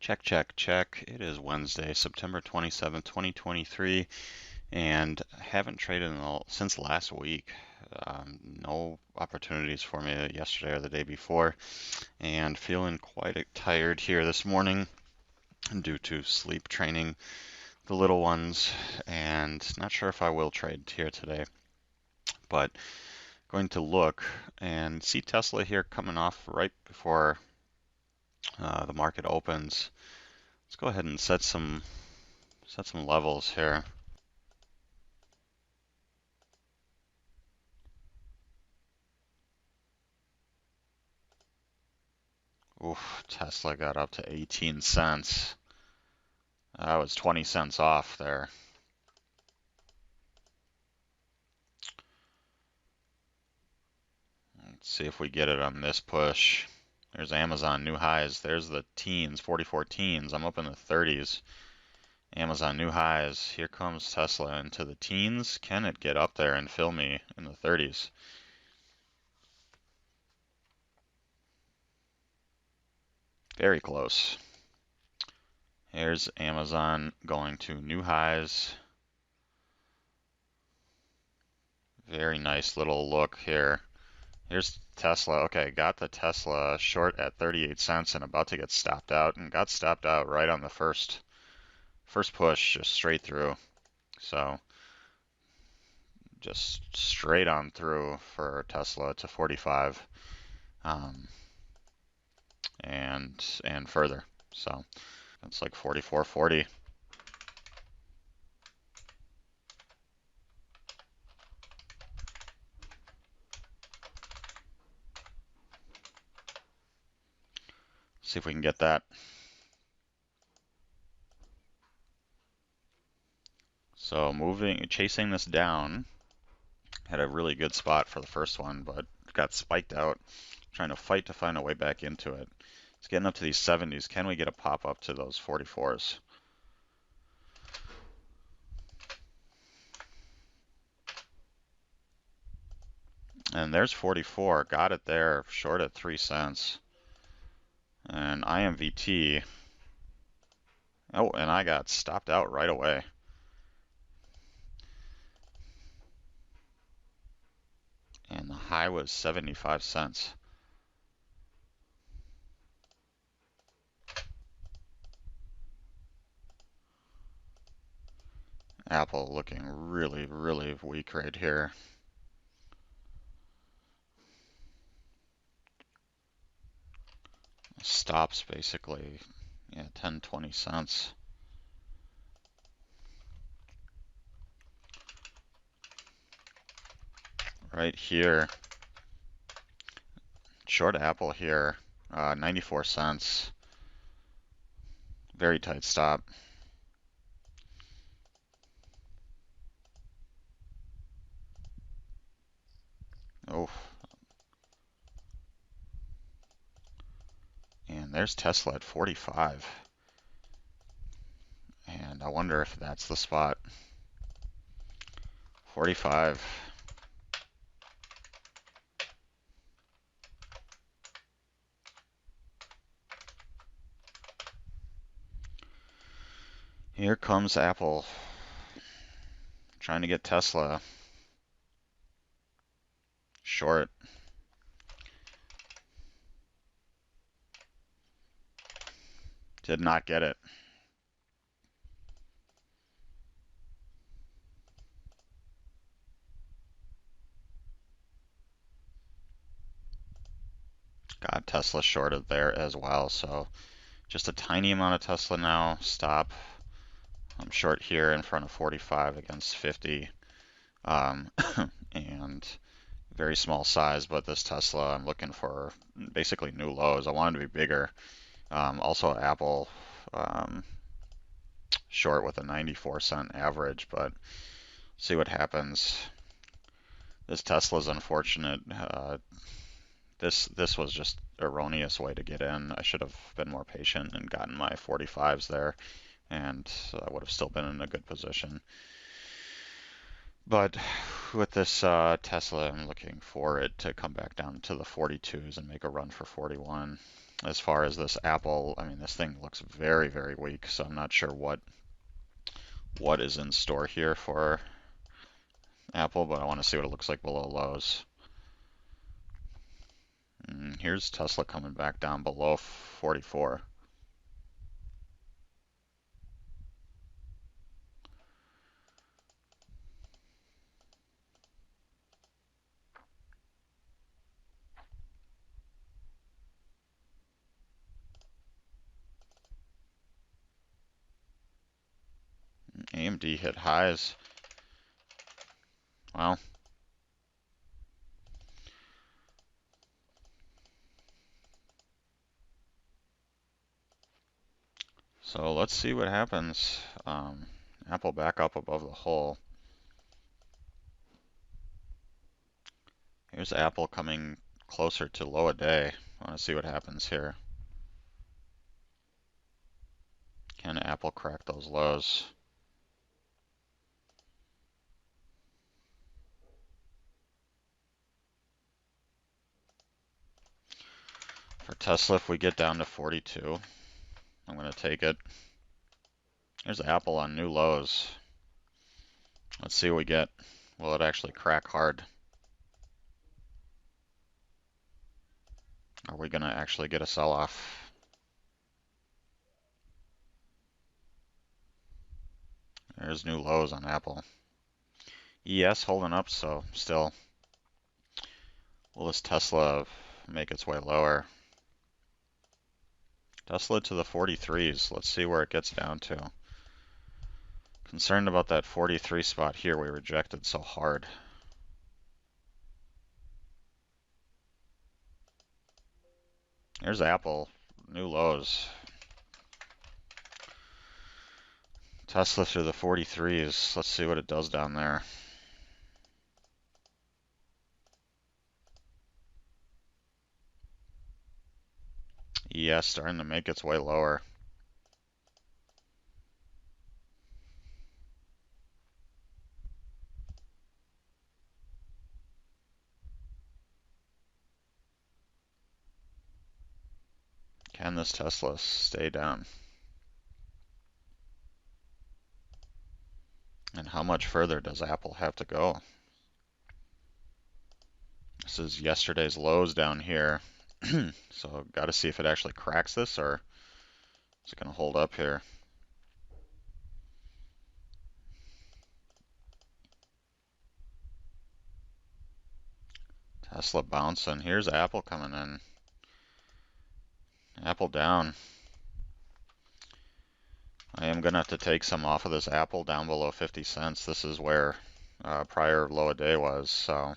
Check, check, check. It is Wednesday, September 27th, 2023, and I haven't traded since last week. No opportunities for me yesterday or the day before, and feeling quite tired here this morning due to sleep training the little ones, and not sure if I will trade here today, but going to look and see Tesla here coming off right before the market opens. Let's go ahead and set some levels here. Oof, Tesla got up to 18 cents. That was 20 cents off there. Let's see if we get it on this push. There's Amazon new highs. There's the teens, 44 teens. I'm up in the 30s. Amazon new highs. Here comes Tesla into the teens. Can it get up there and fill me in the 30s? Very close. Here's Amazon going to new highs. Very nice little look here. Here's Tesla. Okay, got the Tesla short at 38 cents and about to get stopped out, and got stopped out right on the first push, just straight through. So just straight on through for Tesla to 45, and further. So it's like 44.40. See if we can get that. So chasing this down, had a really good spot for the first one, but got spiked out. Trying to fight to find a way back into it. It's getting up to these 70s. Can we get a pop up to those 44s? And there's 44. Got it there, short at 3 cents. And IMVT. Oh, and I got stopped out right away. And the high was 75 cents. Apple looking really, really weak right here. Stops basically, yeah, 10, 20 cents. Right here. Short Apple here, 94 cents. Very tight stop. Oh. And there's Tesla at 45. And I wonder if that's the spot. 45. Here comes Apple trying to get Tesla short. Did not get it. Got Tesla shorted there as well. So just a tiny amount of Tesla now. Stop. I'm short here in front of 45 against 50. And very small size, but this Tesla, I'm looking for basically new lows. I want it to be bigger. Also Apple short with a 94-cent average, but see what happens. This Tesla's unfortunate. This was just erroneous way to get in. I should have been more patient and gotten my 45s there, and I would have still been in a good position. But with this Tesla, I'm looking for it to come back down to the 42s and make a run for 41. as far as this Apple, I mean, this thing looks very, very weak, so I'm not sure what is in store here for Apple, but I want to see what it looks like below lows. Here's Tesla coming back down below 44. AMD hit highs. Well, so let's see what happens. Apple back up above the hole. Here's Apple coming closer to low a day. I want to see what happens here. Can Apple crack those lows? For Tesla, if we get down to 42, I'm going to take it. Here's Apple on new lows. Let's see what we get. Will it actually crack hard? Are we going to actually get a sell-off? There's new lows on Apple. ES holding up, so still. Will this Tesla make its way lower? Tesla to the 43s. Let's see where it gets down to. Concerned about that 43 spot here we rejected so hard. There's Apple, new lows. Tesla through the 43s. Let's see what it does down there. ES starting to make its way lower. Can this Tesla stay down? And how much further does Apple have to go? This is yesterday's lows down here. So got to see if it actually cracks this, or is it going to hold up here? Tesla bouncing. Here's Apple coming in. Apple down. I am going to have to take some off of this Apple down below 50 cents. This is where prior low a day was, so.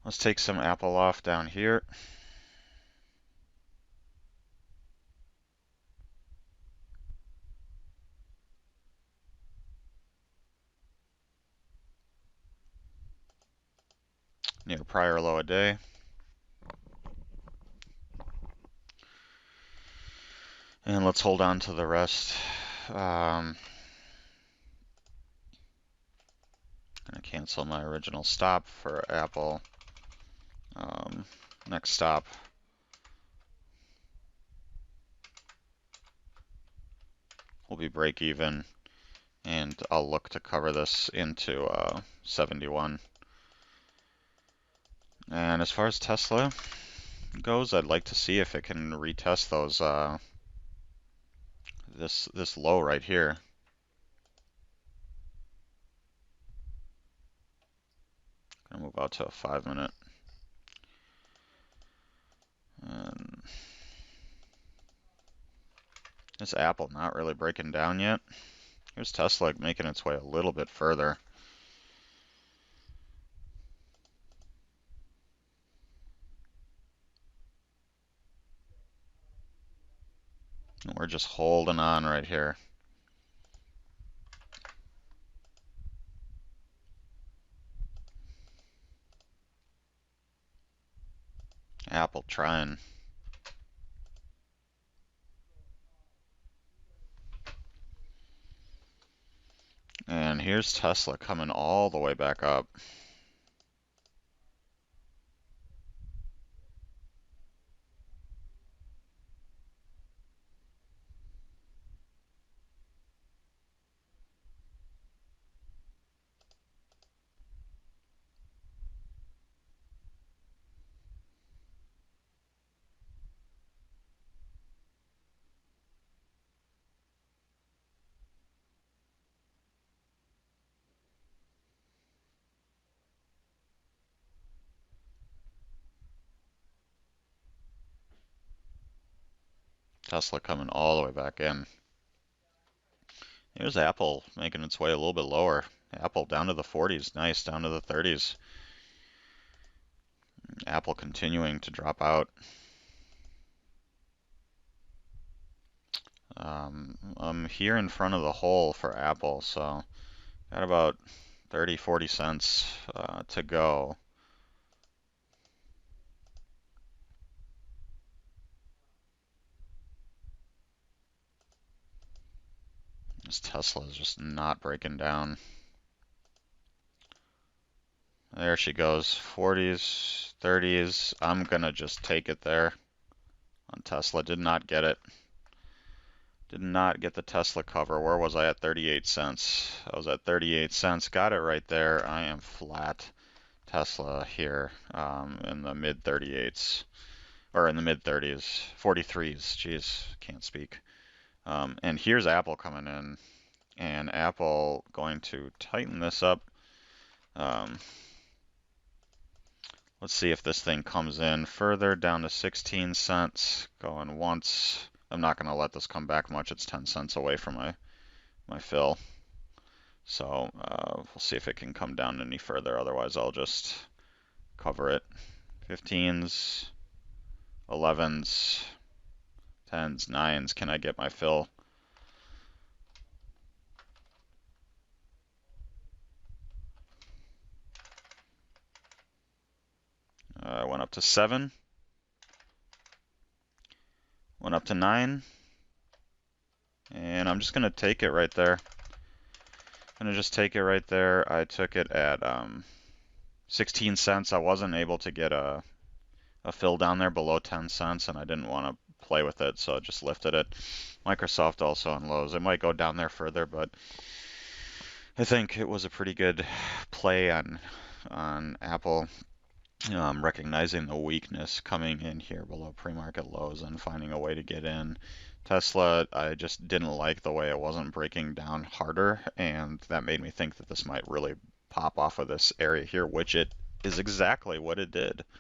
Let's take some Apple off down here. Near prior low a day. And let's hold on to the rest. I'm gonna cancel my original stop for Apple. Next stop. Will be break even, and I'll look to cover this into 71. And as far as Tesla goes, I'd like to see if it can retest those this low right here. Gonna move out to a 5-minute. And this Apple not really breaking down yet. Here's Tesla making its way a little bit further. And we're just holding on right here. Apple trying. here's Tesla coming all the way back up. Tesla coming all the way back in. Here's Apple making its way a little bit lower. Apple down to the 40s, nice, down to the 30s. Apple continuing to drop out. I'm here in front of the hole for Apple, so got about 30, 40 cents to go. This Tesla is just not breaking down. There she goes, 40s, 30s. I'm gonna just take it there on Tesla. Did not get it. Did not get the Tesla cover. Where was I at 38 cents? I was at 38 cents. Got it right there. I am flat Tesla here in the mid 38s. Or in the mid 30s. 43s. Jeez, can't speak. And here's Apple coming in. And Apple going to tighten this up. Let's see if this thing comes in further down to 16 cents. Going once. I'm not going to let this come back much. It's 10 cents away from my fill. So we'll see if it can come down any further. Otherwise, I'll just cover it. 15s, 11s, 10s, 9s. Can I get my fill? I went up to 7. Went up to 9. And I'm just going to take it right there. I'm going to just take it right there. I took it at 16 cents. I wasn't able to get a fill down there below 10 cents, and I didn't want to play with it, so I just lifted it. Microsoft also on lows. It might go down there further, but I think it was a pretty good play on Apple. Recognizing the weakness coming in here below pre-market lows and finding a way to get in. Tesla, I just didn't like the way it wasn't breaking down harder, and that made me think that this might really pop off of this area here, which it is exactly what it did.